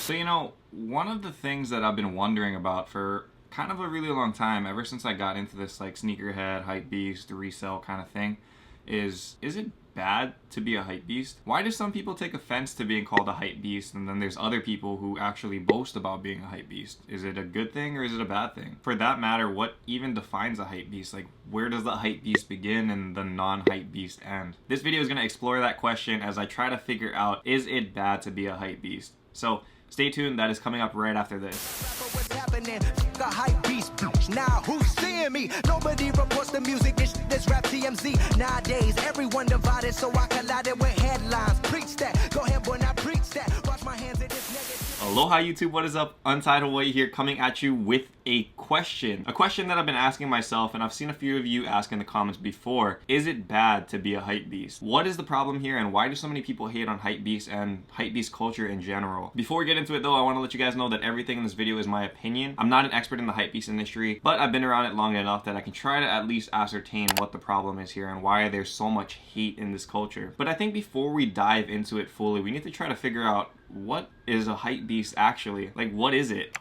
So, one of the things that I've been wondering about for kind of a really long time, ever since I got into this like sneakerhead, hypebeast, resell kind of thing, is it bad to be a hypebeast? Why do some people take offense to being called a hypebeast, and then there's other people who actually boast about being a hypebeast? Is it a good thing or is it a bad thing? For that matter, what even defines a hypebeast? Like, where does the hypebeast begin and the non-hypebeast end? This video is going to explore that question as I try to figure out, is it bad to be a hypebeast? So stay tuned, that is coming up right after this. Now who's seeing me? Nobody reports the music, this rap TMZ. Nowadays, everyone divided, so I collided with headlines. Preach that, go ahead, boy, now preach that. Wash my hands in this negative. Aloha YouTube, what is up? Untitled Hawaii here, coming at you with a question. A question that I've been asking myself, and I've seen a few of you ask in the comments before. Is it bad to be a hypebeast? What is the problem here, and why do so many people hate on hypebeast and hypebeast culture in general? Before we get into it though, I want to let you guys know that everything in this video is my opinion. I'm not an expert in the hypebeast industry, but I've been around it long enough that I can try to at least ascertain what the problem is here and why there's so much hate in this culture. But I think before we dive into it fully, we need to try to figure out, what is a hypebeast actually? Like, what is it?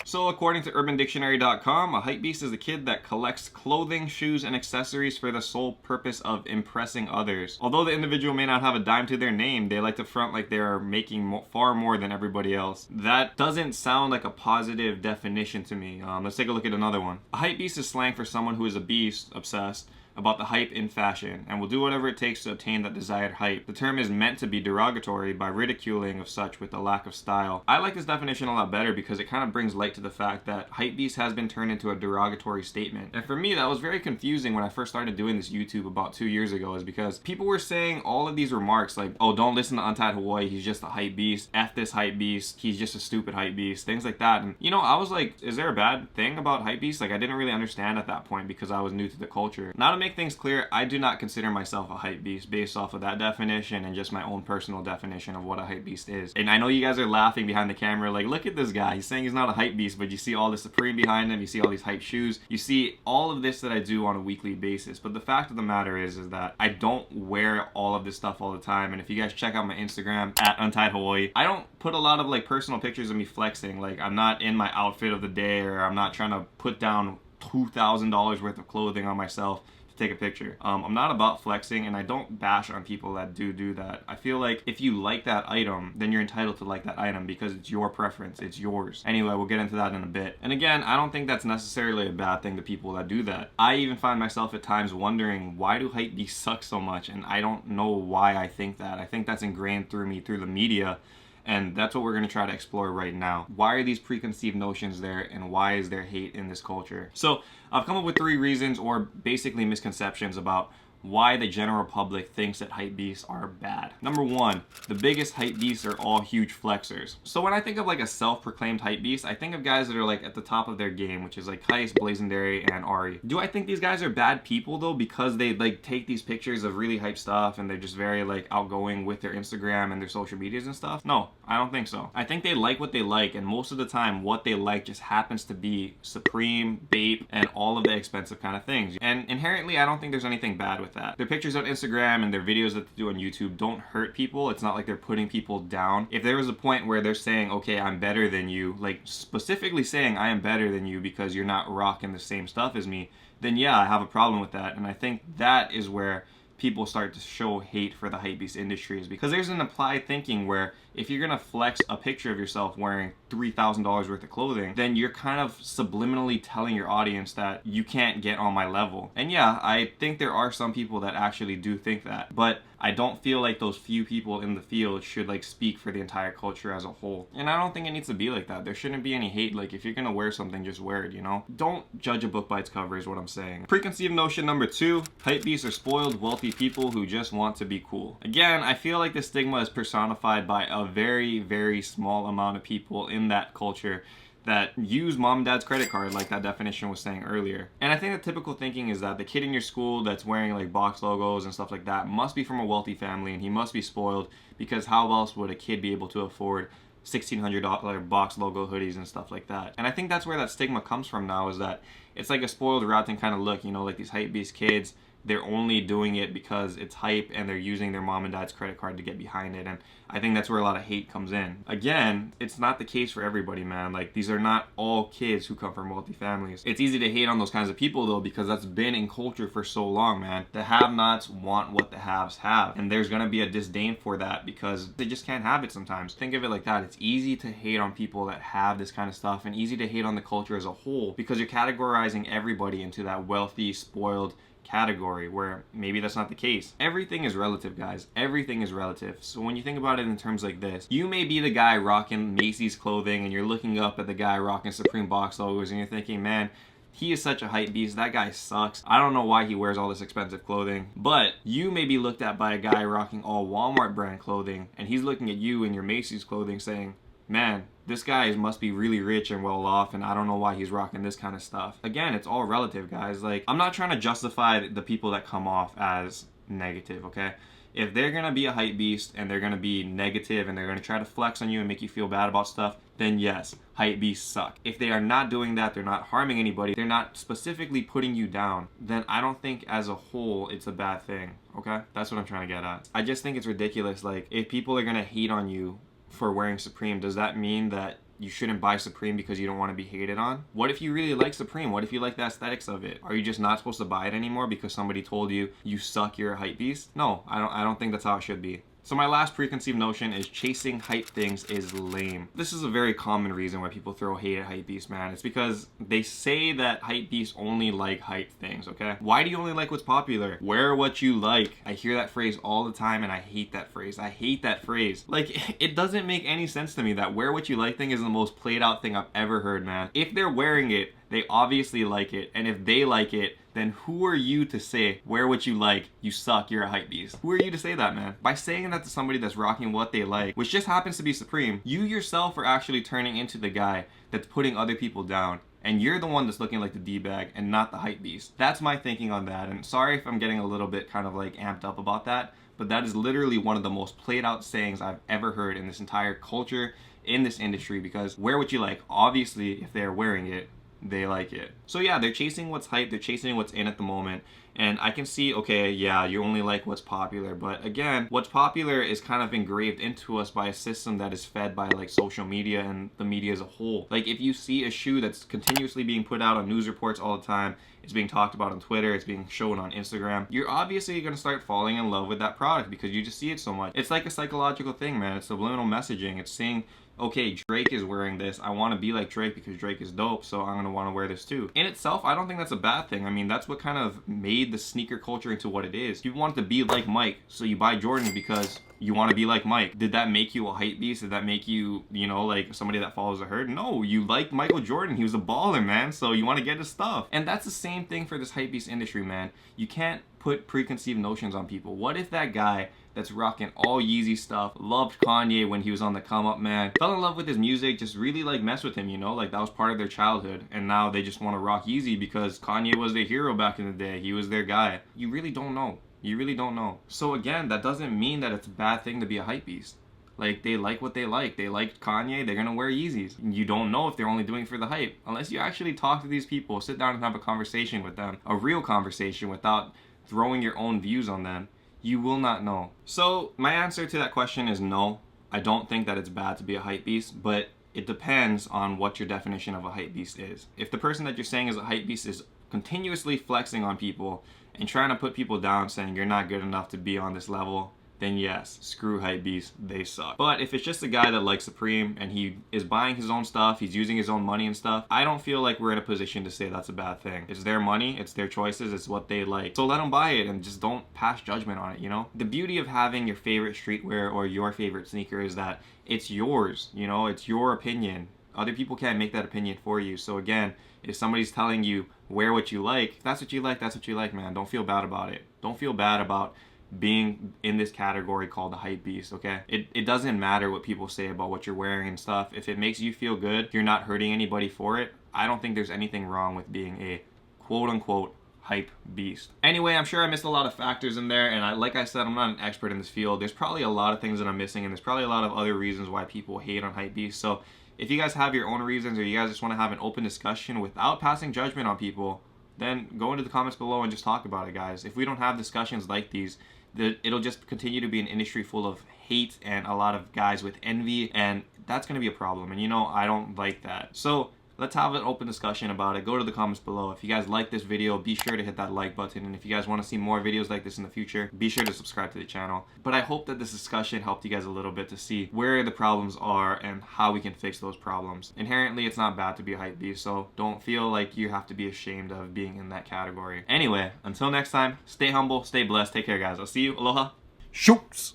So according to UrbanDictionary.com, a hypebeast is a kid that collects clothing, shoes, and accessories for the sole purpose of impressing others. Although the individual may not have a dime to their name, they like to front like they are making far more than everybody else. That doesn't sound like a positive definition to me. Let's take a look at another one. A hypebeast is slang for someone who is a beast, obsessed, about the hype in fashion, and will do whatever it takes to obtain that desired hype. The term is meant to be derogatory by ridiculing of such with a lack of style. I like this definition a lot better because it kind of brings light to the fact that hypebeast has been turned into a derogatory statement. And for me, that was very confusing when I first started doing this YouTube about 2 years ago, is because people were saying all of these remarks like, oh, don't listen to Untitled Hawaii, he's just a hypebeast, F this hypebeast, he's just a stupid hypebeast, things like that. And I was like, is there a bad thing about hypebeast? Like, I didn't really understand at that point because I was new to the culture. Now, to make things clear, I do not consider myself a hypebeast based off of that definition and just my own personal definition of what a hypebeast is. And I know you guys are laughing behind the camera like, look at this guy, he's saying he's not a hypebeast, but you see all the Supreme behind him, you see all these hype shoes, you see all of this that I do on a weekly basis. But the fact of the matter is that I don't wear all of this stuff all the time. And if you guys check out my Instagram at Untitled Hawaii, I don't put a lot of like personal pictures of me flexing. Like, I'm not in my outfit of the day, or I'm not trying to put down $2,000 worth of clothing on myself to take a picture. I'm not about flexing, and I don't bash on people that do that. I feel like if you like that item, then you're entitled to like that item because it's your preference, it's yours. Anyway, we'll get into that in a bit. And again, I don't think that's necessarily a bad thing to people that do that. I even find myself at times wondering, why do hypebeasts suck so much? And I don't know why I think that. I think that's ingrained through me through the media. And that's what we're going to try to explore right now. Why are these preconceived notions there, and why is there hate in this culture? So I've come up with 3 reasons, or basically misconceptions, about why the general public thinks that hypebeasts are bad. Number 1, the biggest hypebeasts are all huge flexers. So when I think of like a self-proclaimed hypebeast, I think of guys that are like at the top of their game, which is like Heist, Blazendary, and Ari. Do I think these guys are bad people though because they like take these pictures of really hype stuff and they're just very like outgoing with their Instagram and their social medias and stuff? No, I don't think so. I think they like what they like, and most of the time what they like just happens to be Supreme, Bape, and all of the expensive kind of things. And inherently, I don't think there's anything bad with that. Their pictures on Instagram and their videos that they do on YouTube don't hurt people. It's not like they're putting people down. If there was a point where they're saying, okay, I'm better than you, like specifically saying I am better than you because you're not rocking the same stuff as me, then yeah, I have a problem with that. And I think that is where people start to show hate for the hypebeast industry, is because there's an implied thinking where if you're gonna flex a picture of yourself wearing $3,000 worth of clothing, then you're kind of subliminally telling your audience that you can't get on my level. And yeah, I think there are some people that actually do think that, but I don't feel like those few people in the field should like speak for the entire culture as a whole. And I don't think it needs to be like that. There shouldn't be any hate. Like, if you're gonna wear something, just wear it, Don't judge a book by its cover is what I'm saying. Preconceived notion number 2, hypebeasts are spoiled, wealthy people who just want to be cool. Again, I feel like the stigma is personified by a very, very small amount of people in that culture that use mom and dad's credit card, like that definition was saying earlier. And I think the typical thinking is that the kid in your school that's wearing like box logos and stuff like that must be from a wealthy family, and he must be spoiled, because how else would a kid be able to afford $1,600 box logo hoodies and stuff like that? And I think that's where that stigma comes from now, is that it's like a spoiled rotten kind of look, like these hypebeast kids they're only doing it because it's hype and they're using their mom and dad's credit card to get behind it. And I think that's where a lot of hate comes in. Again, it's not the case for everybody, man. Like, these are not all kids who come from multi-families. It's easy to hate on those kinds of people, though, because that's been in culture for so long, man. The have-nots want what the haves have, and there's gonna be a disdain for that because they just can't have it sometimes. Think of it like that. It's easy to hate on people that have this kind of stuff, and easy to hate on the culture as a whole because you're categorizing everybody into that wealthy, spoiled category, where maybe that's not the case. Everything is relative, guys. Everything is relative. So when you think about it in terms like this, you may be the guy rocking Macy's clothing and you're looking up at the guy rocking Supreme box logos and you're thinking, man, he is such a hype beast. That guy sucks. I don't know why he wears all this expensive clothing. But you may be looked at by a guy rocking all Walmart brand clothing, and he's looking at you in your Macy's clothing saying, man, this guy must be really rich and well off, and I don't know why he's rocking this kind of stuff. Again, it's all relative, guys. Like, I'm not trying to justify the people that come off as negative, okay? If they're gonna be a hype beast and they're gonna be negative and they're gonna try to flex on you and make you feel bad about stuff, then yes, hype beasts suck. If they are not doing that, they're not harming anybody, they're not specifically putting you down, then I don't think as a whole it's a bad thing, okay? That's what I'm trying to get at. I just think it's ridiculous. Like, if people are gonna hate on you for wearing Supreme, does that mean that you shouldn't buy Supreme because you don't want to be hated on? What if you really like Supreme? What if you like the aesthetics of it? Are you just not supposed to buy it anymore because somebody told you you suck, you're a hype beast? No, I don't think that's how it should be. So my last preconceived notion is chasing hype things is lame. This is a very common reason why people throw hate at hypebeast, man. It's because they say that hypebeasts only like hype things, okay? Why do you only like what's popular? Wear what you like. I hear that phrase all the time and I hate that phrase. I hate that phrase. Like, it doesn't make any sense to me. That wear what you like thing is the most played out thing I've ever heard, man. If they're wearing it, they obviously like it, and if they like it, then who are you to say, wear what you like, you suck, you're a hype beast? Who are you to say that, man? By saying that to somebody that's rocking what they like, which just happens to be Supreme, you yourself are actually turning into the guy that's putting other people down. And you're the one that's looking like the D-bag and not the hype beast. That's my thinking on that. And sorry if I'm getting a little bit kind of like amped up about that, but that is literally one of the most played out sayings I've ever heard in this entire culture, in this industry, because wear what you like. Obviously, if they're wearing it, they like it. So yeah, they're chasing what's hype, they're chasing what's in at the moment, and I can see, okay, yeah, you only like what's popular, but again, what's popular is kind of engraved into us by a system that is fed by like social media and the media as a whole. Like, if you see a shoe that's continuously being put out on news reports all the time, it's being talked about on Twitter, it's being shown on Instagram, you're obviously going to start falling in love with that product because you just see it so much. It's like a psychological thing, man. It's subliminal messaging. It's saying, okay, Drake is wearing this, I want to be like Drake because Drake is dope, so I'm going to want to wear this too. In itself, I don't think that's a bad thing. I mean, that's what kind of made the sneaker culture into what it is. You want to be like Mike, so you buy Jordan because you want to be like Mike. Did that make you a hype beast? Did that make you, you know, like somebody that follows the herd? No, you like Michael Jordan. He was a baller, man, so you want to get his stuff. And that's the same thing for this hype beast industry, man. You can't put preconceived notions on people. What if that guy that's rocking all Yeezy stuff, loved Kanye when he was on the come up, man, fell in love with his music, just really like mess with him, you know, like that was part of their childhood, and now they just want to rock Yeezy because Kanye was their hero back in the day, he was their guy? You really don't know. You really don't know. So again, that doesn't mean that it's a bad thing to be a hype beast. Like, they like what they like. They like Kanye, they're gonna wear Yeezys. You don't know if they're only doing it for the hype. Unless you actually talk to these people, sit down and have a conversation with them, a real conversation without throwing your own views on them, you will not know. So my answer to that question is no. I don't think that it's bad to be a hype beast, but it depends on what your definition of a hype beast is. If the person that you're saying is a hype beast is continuously flexing on people and trying to put people down, saying you're not good enough to be on this level, then yes, screw hypebeast, they suck. But if it's just a guy that likes Supreme and he is buying his own stuff, he's using his own money and stuff, I don't feel like we're in a position to say that's a bad thing. It's their money, it's their choices, it's what they like. So let them buy it and just don't pass judgment on it, you know? The beauty of having your favorite streetwear or your favorite sneaker is that it's yours, you know? It's your opinion. Other people can't make that opinion for you. So again, if somebody's telling you wear what you like, if that's what you like, that's what you like, man. Don't feel bad about it. Don't feel bad about being in this category called the hype beast, okay? It doesn't matter what people say about what you're wearing and stuff. If it makes you feel good, if you're not hurting anybody for it, I don't think there's anything wrong with being a quote-unquote hype beast. Anyway, I'm sure I missed a lot of factors in there, and like I said, I'm not an expert in this field. There's probably a lot of things that I'm missing, and there's probably a lot of other reasons why people hate on hype beast. So if you guys have your own reasons, or you guys just want to have an open discussion without passing judgment on people, then go into the comments below and just talk about it, guys. If we don't have discussions like these, it'll just continue to be an industry full of hate and a lot of guys with envy, and that's going to be a problem. And you know, I don't like that. So let's have an open discussion about it. Go to the comments below. If you guys like this video, be sure to hit that like button. And if you guys want to see more videos like this in the future, be sure to subscribe to the channel. But I hope that this discussion helped you guys a little bit to see where the problems are and how we can fix those problems. Inherently, it's not bad to be a hype beast, so don't feel like you have to be ashamed of being in that category. Anyway, until next time, stay humble, stay blessed, take care, guys. I'll see you. Aloha. Shoots.